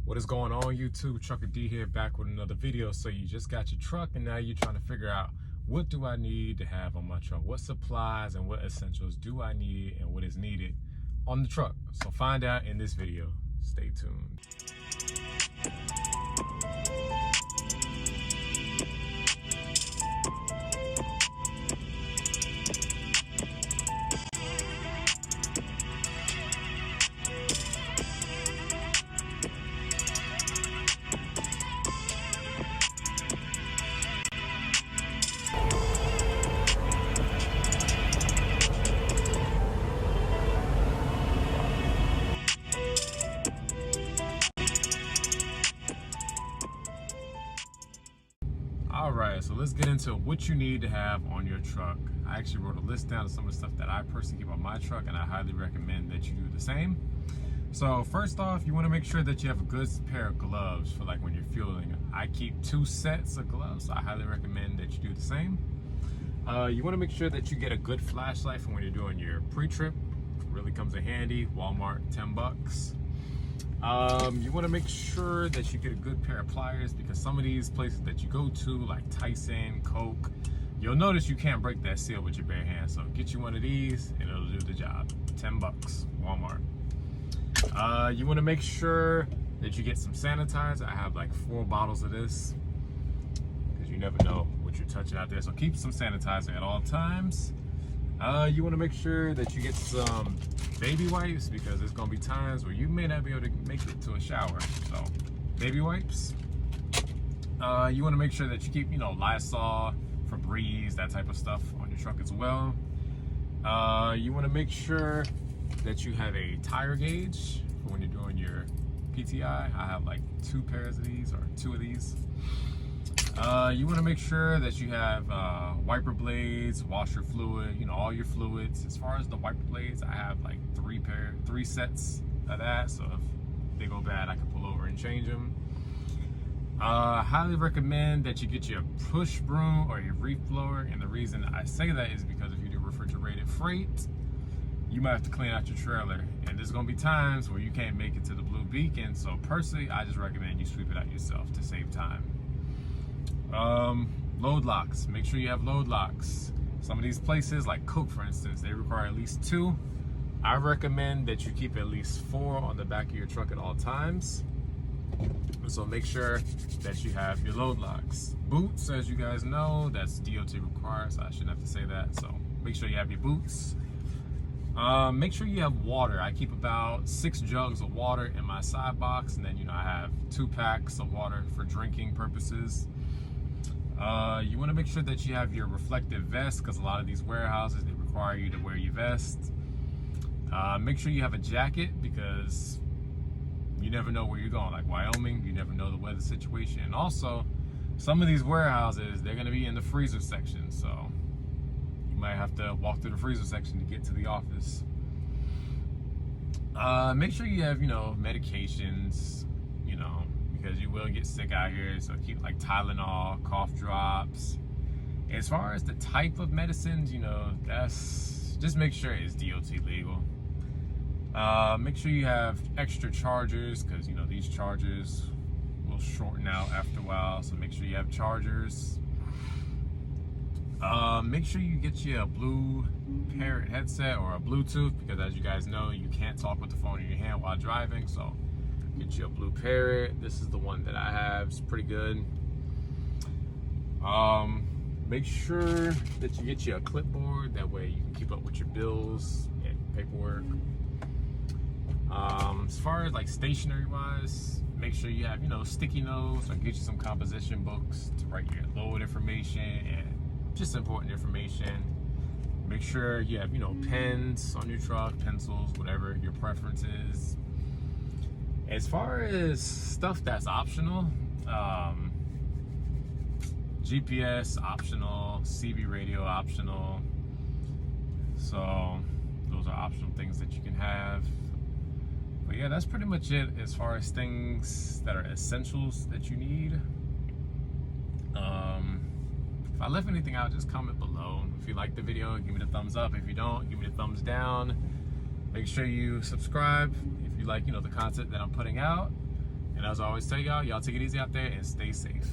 What is going on, YouTube? Trucker D here, back with another video. So you just got your truck and now you're trying to figure out, what do I need to have on my truck? What supplies and what essentials do I need and what is needed on the truck? So find out in this video. Stay tuned. Alright, so let's get into what you need to have on your truck. I actually wrote a list down of some of the stuff that I personally keep on my truck, and I highly recommend that you do the same. So first off, you want to make sure that you have a good pair of gloves for like when you're fueling. I keep 2 sets of gloves, so I highly recommend that you do the same. You want to make sure that you get a good flashlight for when you're doing your pre-trip. It really comes in handy. Walmart, 10 bucks. You want to make sure that you get a good pair of pliers, because some of these places that you go to, like Tyson, Coke, you'll notice you can't break that seal with your bare hands. So get you one of these and it'll do the job. 10 bucks, Walmart. You want to make sure that you get some sanitizer. I have like 4 bottles of this, because you never know what you're touching out there. So keep some sanitizer at all times. You want to make sure that you get some baby wipes, because there's going to be times where you may not be able to make it to a shower. So baby wipes. You want to make sure that you keep, Lysol, Febreze, that type of stuff on your truck as well. You want to make sure that you have a tire gauge for when you're doing your PTI. I have like 2 pairs of these, or 2 of these. You want to make sure that you have wiper blades, washer fluid, all your fluids. As far as the wiper blades, I have like 3 sets of that, so if they go bad, I can pull over and change them. Highly recommend that you get your push broom or your reef blower, and the reason I say that is because if you do refrigerated freight, you might have to clean out your trailer, and there's going to be times where you can't make it to the Blue Beacon. So personally, I just recommend you sweep it out yourself to save time. Load locks. Make sure you have load locks. Some of these places, like Coke for instance, they require at least 2. I recommend that you keep at least 4 on the back of your truck at all times. So make sure that you have your load locks. Boots, as you guys know, that's DOT required, so I shouldn't have to say that. So make sure you have your boots. Make sure you have water. I keep about 6 jugs of water in my side box, and then I have 2 packs of water for drinking purposes. You want to make sure that you have your reflective vest, because a lot of these warehouses, they require you to wear your vest. Make sure you have a jacket, because you never know where you're going. Like Wyoming, you never know the weather situation. And also, some of these warehouses, they're going to be in the freezer section, so you might have to walk through the freezer section to get to the office. Make sure you have, medications, because you will get sick out here. So keep like Tylenol, cough drops. As far as the type of medicines, that's just make sure it's DOT legal. Make sure you have extra chargers, because these chargers will shorten out after a while. So make sure you have chargers. Make sure you get you a Blue Parrot headset or a Bluetooth, because as you guys know, you can't talk with the phone in your hand while driving. So get you a Blue Parrot. This is the one that I have. It's pretty good. Make sure that you get you a clipboard. That way you can keep up with your bills and paperwork. As far as like stationery wise, make sure you have, sticky notes, or get you some composition books to write your load information and just important information. Make sure you have, pens on your truck, pencils, whatever your preference is. As far as stuff that's optional, GPS optional, CB radio optional. So those are optional things that you can have. But yeah, that's pretty much it as far as things that are essentials that you need. If I left anything out, just comment below. If you like the video, give me the thumbs up. If you don't, give me the thumbs down. Make sure you subscribe if you like, the content that I'm putting out. And And as I always tell y'all, y'all take it easy out there and stay safe.